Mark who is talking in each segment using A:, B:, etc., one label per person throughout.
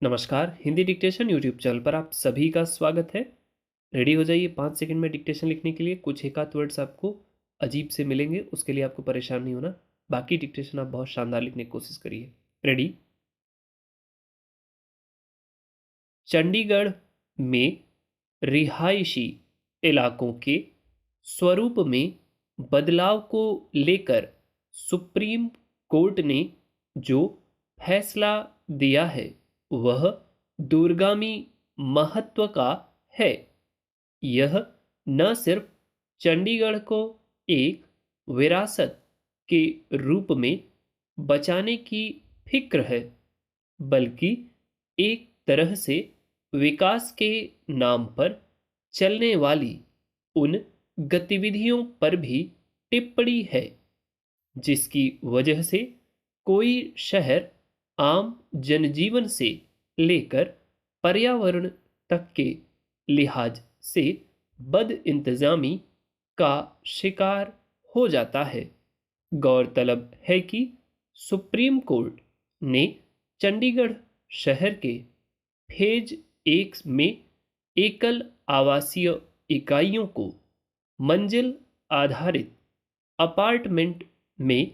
A: नमस्कार, Hindi dictation YouTube channel पर आप सभी का स्वागत है। रेडी हो जाइए 5 सेकंड में डिक्टेशन लिखने के लिए। कुछ एक आध वर्ड्स आपको अजीब से मिलेंगे, उसके लिए आपको परेशान नहीं होना। बाकी डिक्टेशन आप बहुत शानदार लिखने की कोशिश करिए। रेडी? चंडीगढ़ में रिहायशी इलाकों के स्वरूप में बदलाव को लेकर सुप्रीम कोर्ट ने जो फैसला दिया है वह दूरगामी महत्व का है। यह न सिर्फ चंडीगढ़ को एक विरासत के रूप में बचाने की फिक्र है, बल्कि एक तरह से विकास के नाम पर चलने वाली उन गतिविधियों पर भी टिप्पणी है जिसकी वजह से कोई शहर आम जनजीवन से लेकर पर्यावरण तक के लिहाज से बदइंतजामी का शिकार हो जाता है। गौरतलब है कि सुप्रीम कोर्ट ने चंडीगढ़ शहर के फेज 1 में एकल आवासीय इकाइयों को मंजिल आधारित अपार्टमेंट में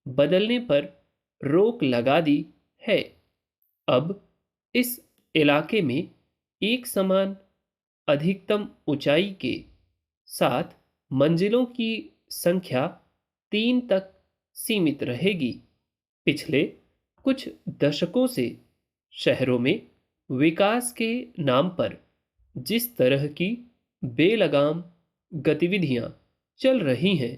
A: बदलने पर रोक लगा दी है। अब इस इलाके में एक समान अधिकतम ऊंचाई के साथ मंजिलों की संख्या 3 तक सीमित रहेगी। पिछले कुछ दशकों से शहरों में विकास के नाम पर जिस तरह की बेलगाम गतिविधियां चल रही हैं,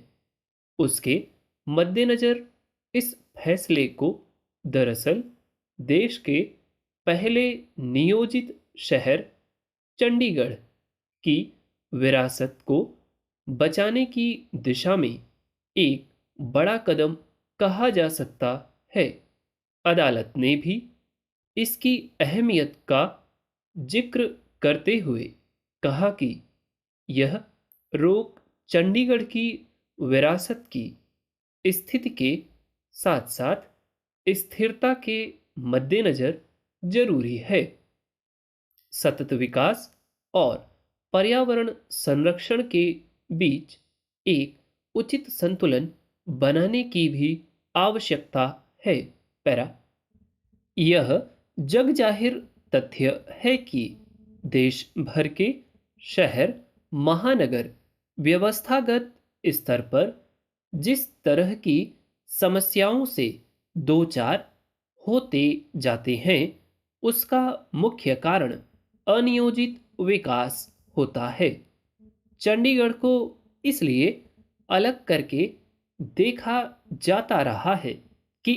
A: उसके मद्देनज़र इस फैसले को दरअसल देश के पहले नियोजित शहर चंडीगढ़ की विरासत को बचाने की दिशा में एक बड़ा कदम कहा जा सकता है। अदालत ने भी इसकी अहमियत का जिक्र करते हुए कहा कि यह रोक चंडीगढ़ की विरासत की स्थिति के साथ साथ स्थिरता के मद्देनज़र जरूरी है। सतत विकास और पर्यावरण संरक्षण के बीच एक उचित संतुलन बनाने की भी आवश्यकता है। पैरा यह जगजाहिर तथ्य है कि देश भर के शहर महानगर व्यवस्थागत स्तर पर जिस तरह की समस्याओं से दो चार होते जाते हैं, उसका मुख्य कारण अनियोजित विकास होता है। चंडीगढ़ को इसलिए अलग करके देखा जाता रहा है कि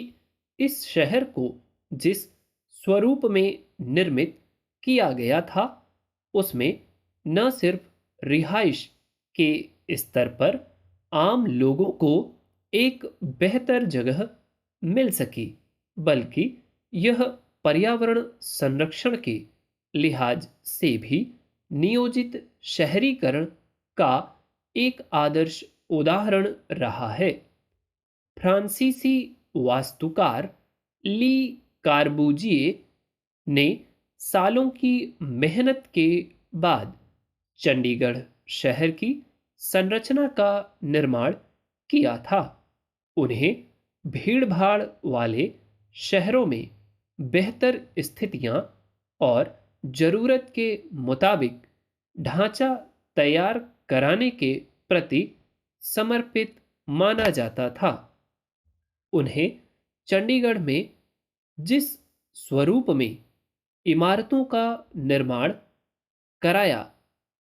A: इस शहर को जिस स्वरूप में निर्मित किया गया था, उसमें न सिर्फ रिहाइश के स्तर पर आम लोगों को एक बेहतर जगह मिल सकी, बल्कि यह पर्यावरण संरक्षण के लिहाज से भी नियोजित शहरीकरण का एक आदर्श उदाहरण रहा है। फ्रांसीसी वास्तुकार ली कार्बूजिए ने सालों की मेहनत के बाद चंडीगढ़ शहर की संरचना का निर्माण किया था। उन्हें भीड़-भाड़ वाले शहरों में बेहतर स्थितियां और जरूरत के मुताबिक ढांचा तैयार कराने के प्रति समर्पित माना जाता था। उन्हें चंडीगढ़ में जिस स्वरूप में इमारतों का निर्माण कराया,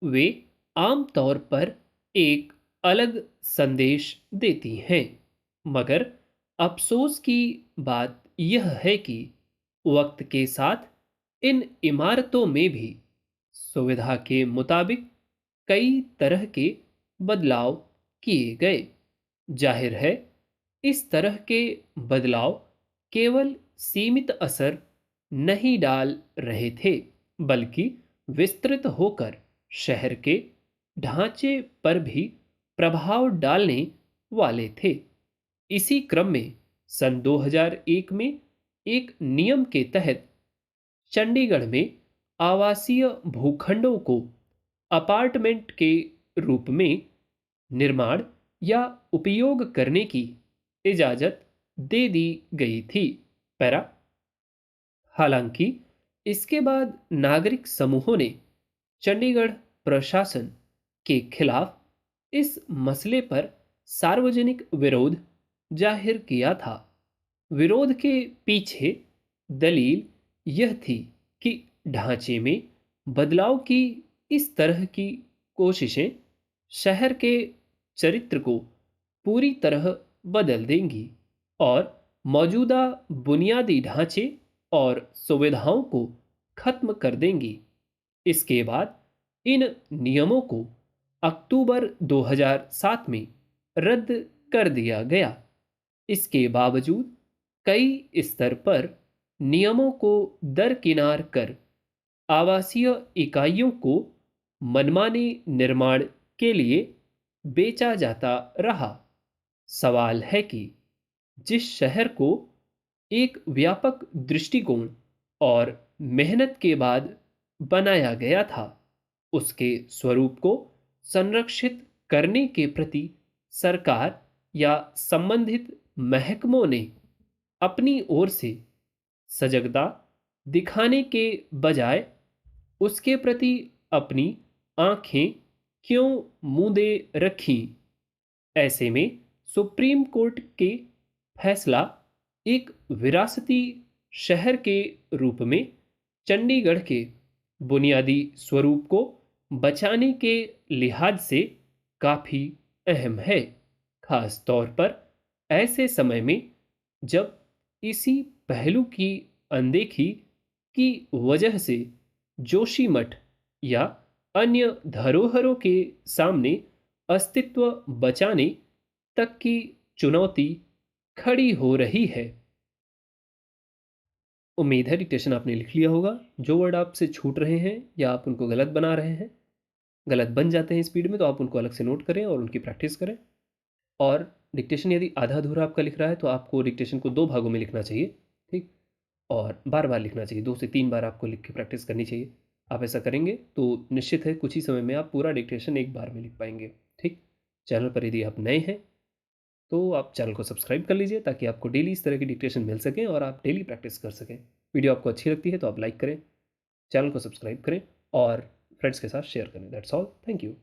A: वे आमतौर पर एक अलग संदेश देती हैं। मगर अफसोस की बात यह है कि वक्त के साथ इन इमारतों में भी सुविधा के मुताबिक कई तरह के बदलाव किए गए। जाहिर है, इस तरह के बदलाव केवल सीमित असर नहीं डाल रहे थे, बल्कि विस्तृत होकर शहर के ढांचे पर भी प्रभाव डालने वाले थे। इसी क्रम में सन 2001 में एक नियम के तहत चंडीगढ़ में आवासीय भूखंडों को अपार्टमेंट के रूप में निर्माण या उपयोग करने की इजाज़त दे दी गई थी। पैरा हालांकि इसके बाद नागरिक समूहों ने चंडीगढ़ प्रशासन के खिलाफ इस मसले पर सार्वजनिक विरोध जाहिर किया था। विरोध के पीछे दलील यह थी कि ढांचे में बदलाव की इस तरह की कोशिशें शहर के चरित्र को पूरी तरह बदल देंगी और मौजूदा बुनियादी ढांचे और सुविधाओं को खत्म कर देंगी। इसके बाद इन नियमों को अक्टूबर 2007 में रद्द कर दिया गया। इसके बावजूद कई स्तर पर नियमों को दरकिनार कर आवासीय इकाइयों को मनमाने निर्माण के लिए बेचा जाता रहा। सवाल है कि जिस शहर को एक व्यापक दृष्टिकोण और मेहनत के बाद बनाया गया था, उसके स्वरूप को संरक्षित करने के प्रति सरकार या संबंधित महकमों ने अपनी ओर से सजगता दिखाने के बजाय उसके प्रति अपनी आंखें क्यों मूंदे रखीं? ऐसे में सुप्रीम कोर्ट के फैसला एक विरासती शहर के रूप में चंडीगढ़ के बुनियादी स्वरूप को बचाने के लिहाज से काफ़ी अहम है, खास तौर पर ऐसे समय में जब इसी पहलू की अनदेखी की वजह से जोशीमठ या अन्य धरोहरों के सामने अस्तित्व बचाने तक की चुनौती खड़ी हो रही है। उम्मीद है डिक्टेशन आपने लिख लिया होगा। जो वर्ड आपसे छूट रहे हैं या आप उनको गलत बना रहे हैं, गलत बन जाते हैं स्पीड में, तो आप उनको अलग से नोट करें और उनकी प्रैक्टिस करें। और डिक्टेशन यदि आधा अधूरा आपका लिख रहा है तो आपको डिक्टेशन को 2 भागों में लिखना चाहिए, ठीक? और बार बार लिखना चाहिए, 2 से 3 बार आपको लिख के प्रैक्टिस करनी चाहिए। आप ऐसा करेंगे तो निश्चित है कुछ ही समय में आप पूरा डिक्टेशन एक बार में लिख पाएंगे, ठीक? चैनल पर यदि आप नए हैं तो आप चैनल को सब्सक्राइब कर लीजिए ताकि आपको डेली इस तरह की डिक्टेशन मिल सकें और आप डेली प्रैक्टिस कर सकें। वीडियो आपको अच्छी लगती है तो आप लाइक करें, चैनल को सब्सक्राइब करें और फ्रेंड्स के साथ शेयर करें। That's all. Thank you.